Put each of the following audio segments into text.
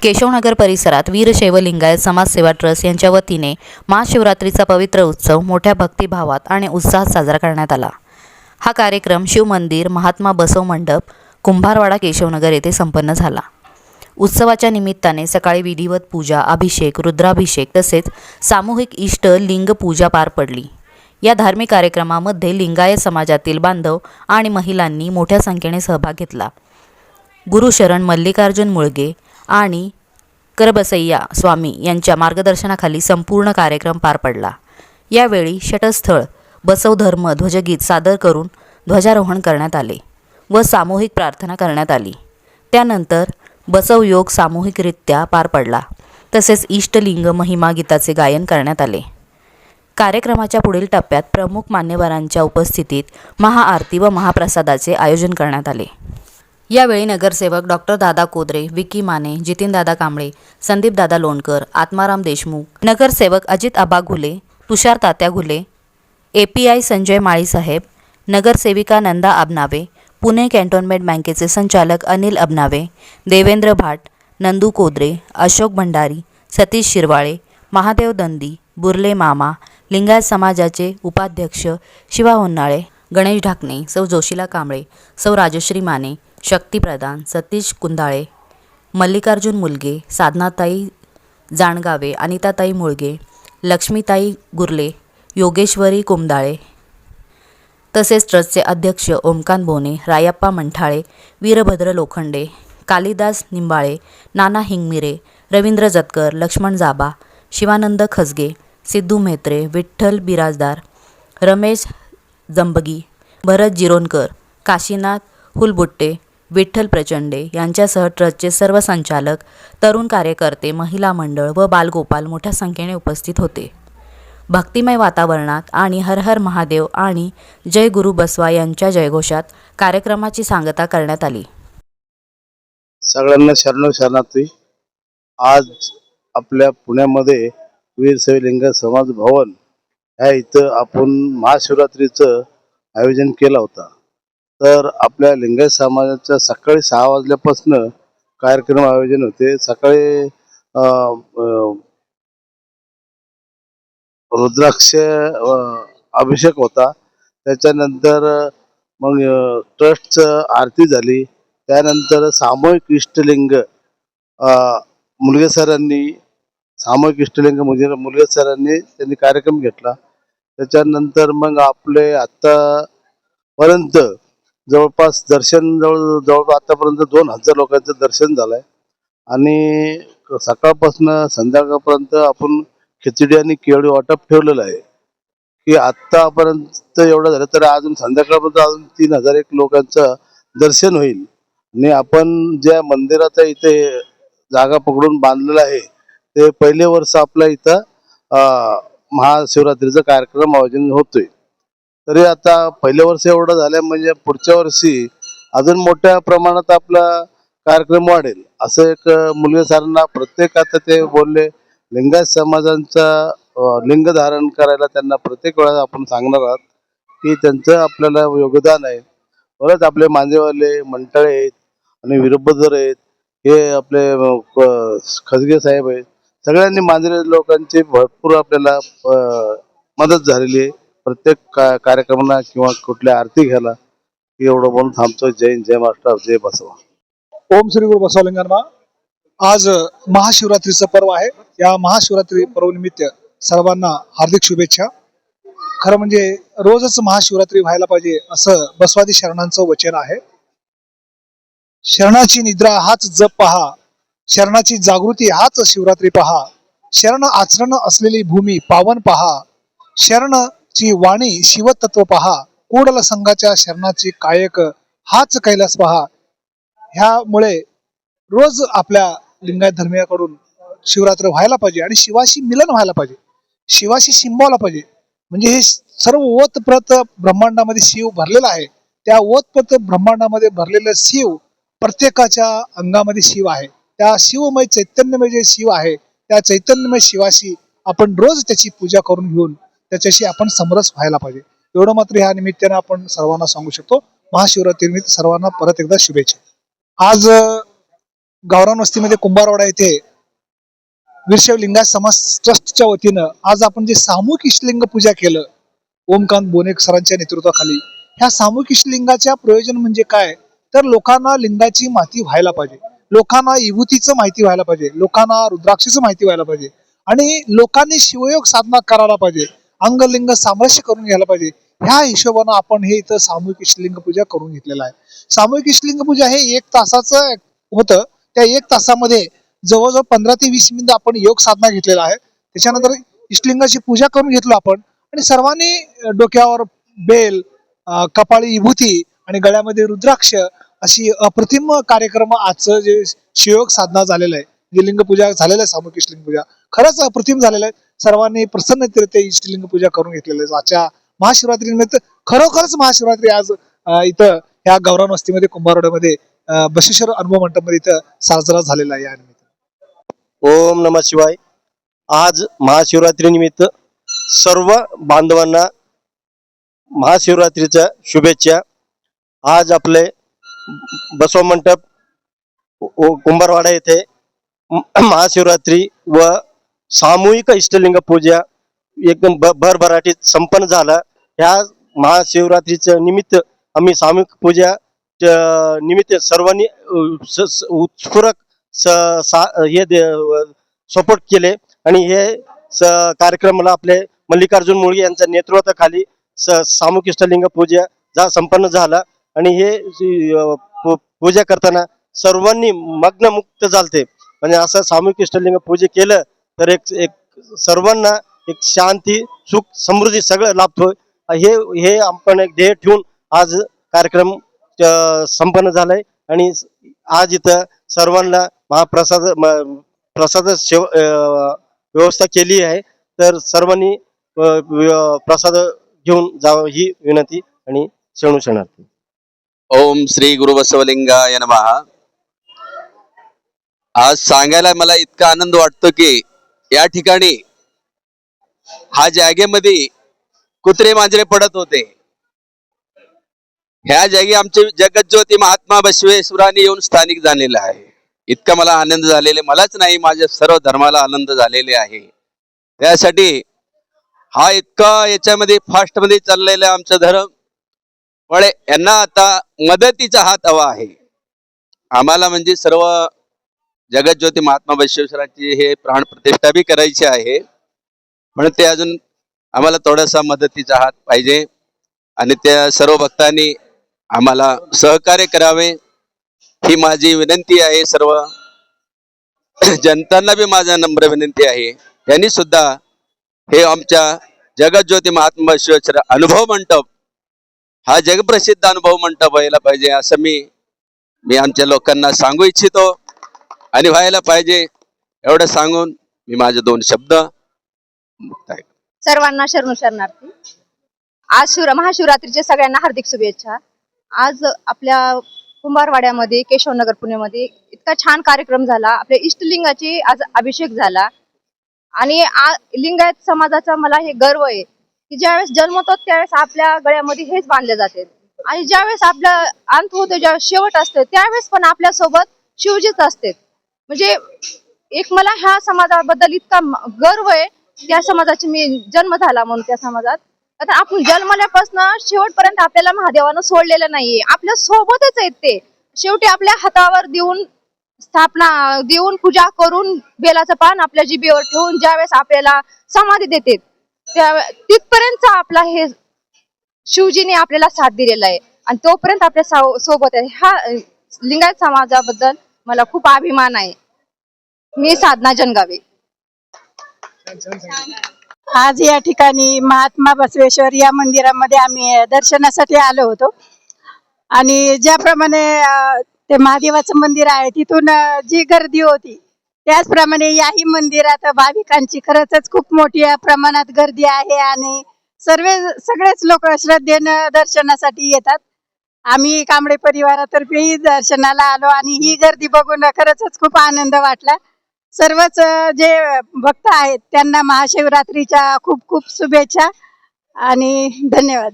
केशवनगर परिसरात वीरशैव लिंगायत समाजसेवा ट्रस्ट यांच्या वतीने महाशिवरात्रीचा पवित्र उत्सव मोठ्या भक्तिभावात आणि उत्साहात साजरा करण्यात आला। हा कार्यक्रम शिवमंदिर महात्मा बसव मंडप कुंभारवाडा केशवनगर येथे संपन्न झाला। उत्सवाच्या निमित्ताने सकाळी विधिवत पूजा, अभिषेक, रुद्राभिषेक तसेच सामूहिक इष्ट लिंग पूजा पार पडली। या धार्मिक कार्यक्रमामध्ये लिंगायत समाजातील बांधव आणि महिलांनी मोठ्या संख्येने सहभाग घेतला। गुरुशरण मल्लिकार्जुन मुळगे आणि करबसय्या स्वामी यांच्या मार्गदर्शनाखाली संपूर्ण कार्यक्रम पार पडला। यावेळी षटस्थळ बसव धर्म ध्वजगीत सादर करून ध्वजारोहण करण्यात आले व सामूहिक प्रार्थना करण्यात आली। त्यानंतर बसव योग सामूहिकरित्या पार पडला तसेच इष्टलिंग महिमा गीताचे गायन करण्यात आले। कार्यक्रमाच्या पुढील टप्प्यात प्रमुख मान्यवरांच्या उपस्थितीत महाआरती व महाप्रसादाचे आयोजन करण्यात आले। यावेळी नगरसेवक डॉक्टर दादा कोदरे, विकी माने, जितीन दादा कांबळे, संदीप दादा लोणकर, आत्माराम देशमुख, नगरसेवक अजित आबा घुले, तुषार तात्या घुले, API संजय माळीसाहेब, नगरसेविका नंदा अबनावे, पुणे कॅन्टोन्मेंट बँकेचे संचालक अनिल अबनावे, देवेंद्र भाट, नंदू कोदरे, अशोक भंडारी, सतीश शिरवाळे, महादेव दंदी, बुर्ले मामा, लिंगायत समाजाचे उपाध्यक्ष शिवा होन्नाळे, गणेश ढाकणे, सौ जोशीला कांबळे, सौ राजश्री माने, शक्ती प्रधान, सतीश कुंदाळे, मल्लिकार्जुन मुलगे, साधनाताई जाणगावे, अनिताताई मुळगे, लक्ष्मीताई गुर्ले, योगेश्वरी कुमदाळे तसेच ट्रस्टचे अध्यक्ष ओमकांत बोने, रायप्पा मंठाळे, वीरभद्र लोखंडे, कालिदास निंबाळे, नाना हिंगमिरे, रवींद्र जतकर, लक्ष्मण जाबा, शिवानंद खसगे, सिद्धू म्हेत्रे, विठ्ठल बिराजदार, रमेश जंबगी, भरत जिरोनकर, काशीनाथ हुलबुट्टे, विठ्ठल प्रचंडे यांच्यासह ट्रस्टचे सर्व संचालक, तरुण कार्यकर्ते, महिला मंडळ व बालगोपाल मोठ्या संख्येने उपस्थित होते। भक्तिमय वातावरणात आणि हर हर महादेव आणि जय गुरु बसवा यांच्या जयघोषात कार्यक्रमाची सांगता करण्यात आली। सगळ्यांना शरणो शरणार्थी। आज आपल्या पुण्यामध्ये वीरशैव लिंगायत समाज भवन ह्या इथं आपण महाशिवरात्रीचं आयोजन केलं होतं। तर आपल्या लिंगायत समाजाच्या सकाळी 6 वाजल्यापासून कार्यक्रम आयोजन होते। सकाळी रुद्राक्ष अभिषेक होता, त्याच्यानंतर मग ट्रस्टचं आरती झाली, त्यानंतर सामूहिक इष्टलिंग मुलगे सरांनी सामूहिक इष्टलिंग मुलगे सरांनी त्यांनी कार्यक्रम घेतला। त्याच्यानंतर मग आपले आतापर्यंत जवळपास दर्शन जवळ आतापर्यंत 2000 लोकांचं दर्शन झालंय आणि सकाळपासून संध्याकाळपर्यंत आपण खिचडी आणि केळी वाटप ठेवलेलं आहे की आतापर्यंत एवढं झालं तर अजून संध्याकाळपर्यंत अजून 3001 लोकांचं दर्शन होईल। आणि आपण ज्या मंदिराचा इथे जागा पकडून बांधलेला आहे ते पहिले वर्ष आपल्या इथं महाशिवरात्रीचा कार्यक्रम आयोजन होतोय। तरी आता पहिल्या वर्षी एवढं झालं म्हणजे पुढच्या वर्षी अजून मोठ्या प्रमाणात आपला कार्यक्रम वाढेल असं एक मुलगे सरांना प्रत्येक आता ते बोलले लिंगायत समाजांचा लिंग धारण करायला त्यांना प्रत्येक वेळा आपण सांगणार आहोत की त्यांचं आपल्याला योगदान आहे। परत आपले मांजेवाले मंटाळे आहेत आणि वीरभद्र आहेत, हे आपले खसगे साहेब आहेत, सगळ्यांनी मांजरे लोकांची भरपूर आपल्याला मदत झालेली आहे प्रत्येक कार्यक्रमाला किंवा कुठल्या आरती घ्यायला। एवढं बोलून थांबतो। जय हिंद, जय महाराष्ट्र, जय बसवा। ओम श्री गुरु बसवलिंगांना। आज महाशिवरात्रीचं पर्व आहे। या महाशिवरात्री पर्व निमित्त सर्वांना हार्दिक शुभेच्छा। खरं म्हणजे रोजच महाशिवरात्री व्हायला पाहिजे असं बसवादी शरणांचं वचन आहे। शरणाची निद्रा हाच जप पहा, शरणाची जागृती हाच शिवरात्री पहा, शरण आचरण असलेली भूमी पावन पहा, शरणची वाणी शिवतत्व पहा, कोडल संघाच्या शरणाची कायक हाच कैलास पहा। ह्यामुळे रोज आपल्या लिंगायत धर्मीयाकडून शिवरात्र व्हायला पाहिजे आणि शिवाशी मिलन व्हायला पाहिजे, शिवाशी शिंबावला पाहिजे। म्हणजे हे सर्व ओतप्रत ब्रह्मांडामध्ये शिव भरलेला आहे। त्या ओतप्रत ब्रह्मांडामध्ये भरलेलं शिव प्रत्येकाच्या अंगामध्ये शिव आहे। त्या शिवमय चैतन्यमय जे शिव आहे त्या चैतन्यमय शिवाशी आपण रोज त्याची पूजा करून घेऊन त्याच्याशी आपण समरस व्हायला पाहिजे। एवढं मात्र ह्या निमित्ताने आपण सर्वांना सांगू शकतो। महाशिवरात्री निमित्त सर्वांना परत एकदा शुभेच्छा। आज गावरान वस्तीमध्ये कुंभारवाडा येथे वीरशैव लिंगायत समाज ट्रस्टच्या वतीनं आज आपण जे सामूहिक इष्टलिंग पूजा केलं ओमकांत बोनेक सरांच्या नेतृत्वाखाली, ह्या सामूहिक इष्टलिंगाच्या प्रयोजन म्हणजे काय, तर लोकांना लिंगाची माहिती व्हायला पाहिजे, लोकांना विभूतीचं माहिती व्हायला पाहिजे, लोकांना रुद्राक्षीचं माहिती व्हायला पाहिजे आणि लोकांनी शिवयोग साधना करायला पाहिजे, अंगलिंग सामरस्य करून घ्यायला पाहिजे. ह्या हिशोबानं आपण हे इथं सामूहिक इष्टलिंग पूजा करून घेतलेलं आहे. सामूहिक इष्टलिंग पूजा हे 1 तासाचं होतं. त्या 1 तासामध्ये जवळजवळ 15 ते 20 मिनिटं आपण योग साधना घेतलेला आहे. त्याच्यानंतर इष्टलिंगाची पूजा करून घेतलो आपण आणि सर्वांनी डोक्यावर बेल, कपाळी विभूती आणि गळ्यामध्ये रुद्राक्ष अशी अप्रतिम कार्यक्रम आजचं जे शिवयोग साधना झालेलं आहे, जे लिंग पूजा झालेलं आहे, सामूहिक इष्टलिंग पूजा खरंच अप्रतिम झालेलं आहे. सर्वांनी प्रसन्नतेने इष्टलिंग पूजा करून घेतलेलं आहे. आजच्या महाशिवरात्री निमित्त खरोखरच महाशिवरात्री आज इथं ह्या गावरान वस्तीमध्ये कुंभारवाड्यामध्ये बसवेश्वर अनुभव मंडपमध्ये इथं साजरा झालेला आहे. या निमित्त ओम नमः शिवाय. आज महाशिवरात्री निमित्त सर्व बांधवांना महाशिवरात्रीच्या शुभेच्छा. आज आपले बसव मंडप कुंभारवाडा येथे महाशिवरात्री व सामूहिक इष्टलिंग पूजा एकदम भरभराटीत संपन्न झाला. ह्या महाशिवरात्रीच्या निमित्त आम्ही सामूहिक पूजा निमित्त सर्वांनी उत्स्फूर्त सपोर्ट केले आणि हे कार्यक्रमाला आपले मल्लिकार्जुन मुळगे यांच्या नेतृत्वाखाली सामूहिक इष्टलिंग पूजा संपन्न झाला आणि हे पूजा करताना सर्वांनी मग्नमुक्त झालते. म्हणजे असं सामूहिक इष्टलिंग पूजा केलं तर एक सर्वांना एक शांती, सुख, समृद्धी सगळं लाभतोय. हे आपण एक ध्येय ठेवून आज कार्यक्रम संपन्न झालाय आणि आज इथं सर्वांना प्रसाद व्यवस्था केली आहे. तर सर्वांनी प्रसाद घेऊन जावं ही विनंती आणि शरणू शरणार्थी. ओम श्री गुरु बसवलिंगाय नमः. आज सांगायला मला इतका आनंद वाटतो की या ठिकाणी हा जागेमध्ये कुत्रे मांजरे पडत होते. ह्या जागी आमचे जगज्योती महात्मा बसवेश्वरांनी येऊन स्थानिक झालेला आहे. इतका मला आनंद झालेला, मलाच नाही माझ्या सर्व धर्माला आनंद झालेले आहे. त्यासाठी हा इतका याच्यामध्ये फास्ट मध्ये चाललेला आमचा धर्म पण यांना आता मदतीचा हात हवा आहे. आम्हाला म्हणजे सर्व जगज्योती महात्मा बसवेश्वरांची हे प्राण प्रतिष्ठा बी करायची आहे, पण ते अजून आम्हाला थोडासा मदतीचा हात पाहिजे आणि त्या सर्व भक्तांनी आम्हाला सहकार्य करावे ही माझी विनंती आहे. सर्व जनतांना बी माझा नम्र विनंती आहे, त्यांनी सुद्धा हे आमच्या जगज्योती महात्मा बसवेश्वर अनुभव मंडप हा जगप्रसिद्ध अनुभव मंडप व्हायला पाहिजे असं मी आमच्या लोकांना सांगू इच्छितो आणि व्हायला पाहिजे एवढं सांगून मी माझे 2 शब्द मुक्ताय. सर्वांना शरणू शरणार्थी. आज महाशिवरात्रीचे सगळ्यांना हार्दिक शुभेच्छा. आज आपल्या कुंभारवाड्यामध्ये केशवनगर पुण्यामध्ये इतका छान कार्यक्रम झाला. आपल्या इष्टलिंगाची आज अभिषेक झाला आणि लिंगायत समाजाचा मला हे गर्व आहे की ज्यावेळेस जन्मतो त्यावेळेस आपल्या गळ्यामध्ये हेच बांधले जाते आणि ज्यावेळेस आपला अंत होतो, ज्यावेळेस शेवट असतो त्यावेळेस पण आपल्या सोबत शिवजीच असते. म्हणजे एक मला ह्या समाजाबद्दल इतका गर्व आहे. त्या समाजाची मी जन्म झाला म्हणून त्या समाजात. आता आपण जन्मल्यापासून शेवटपर्यंत आपल्याला महादेवानं सोडलेलं नाहीये, आपल्या सोबतच आहेत ते. शेवटी आपल्या हातावर देऊन स्थापना देऊन पूजा करून बेलाचं पान आपल्या जिभेवर ठेवून ज्यावेळेस आपल्याला समाधी देते त्या तिथपर्यंत आपला हे शिवजीने आपल्याला साथ दिलेला आहे आणि तोपर्यंत आपल्या सोबत आहे. हा लिंगायत समाजाबद्दल मला खूप अभिमान आहे. मी साधना जनगावे. आज या ठिकाणी महात्मा बसवेश्वर या मंदिरामध्ये आम्ही दर्शनासाठी आलो होतो आणि ज्याप्रमाणे ते महादेवाचं मंदिर आहे तिथून जी गर्दी होती त्याचप्रमाणे याही मंदिरात भाविकांची खरंच खूप मोठ्या प्रमाणात गर्दी आहे आणि सगळेच लोक श्रद्धेनं दर्शनासाठी येतात. आम्ही कांबळे परिवारातर्फेही दर्शनाला आलो आणि ही गर्दी बघून खरंच खूप आनंद वाटला. सर्वच जे भक्त आहेत त्यांना महाशिवरात्रीच्या खूप खूप शुभेच्छा आणि धन्यवाद.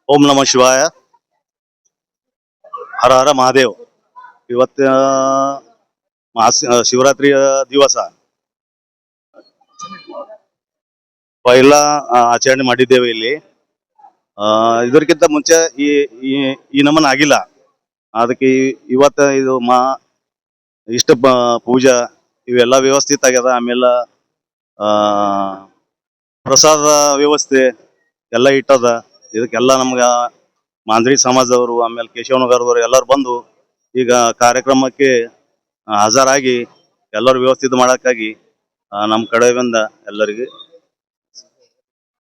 ओम नमः शिवाय. हर हर महादेव. ಇವತ್ತು ಶಿವರಾತ್ರಿ ದಿವಸ ಪೈಲ ಆಚರಣೆ ಮಾಡಿದ್ದೇವೆ ಇಲ್ಲಿ. ಇದಕ್ಕಿಂತ ಮುಂಚೆ ಈ ನಮನ ಆಗಿಲ್ಲ. ಅದಕ್ಕೆ ಇವತ್ತ ಇದು ಇಷ್ಟ ಪೂಜಾ ಇವೆಲ್ಲ ವ್ಯವಸ್ಥಿತ ಆಗ್ಯದ. ಆಮೇಲೆ ಪ್ರಸಾದ ವ್ಯವಸ್ಥೆ ಎಲ್ಲ ಇಟ್ಟದ. ಇದಕ್ಕೆಲ್ಲ ನಮ್ಗ ಮಾಂದ್ರಿ ಸಮಾಜದವರು ಆಮೇಲೆ ಕೇಶವನಗರದವರು ಎಲ್ಲರೂ ಬಂದು ಈಗ ಕಾರ್ಯಕ್ರಮಕ್ಕೆ ಹಾಜರಾಗಿ ಎಲ್ಲರೂ ವ್ಯವಸ್ಥಿತ ಮಾಡಕ್ಕಾಗಿ ನಮ್ಮ ಕಡೆಯಿಂದ ಎಲ್ಲರಿಗೆ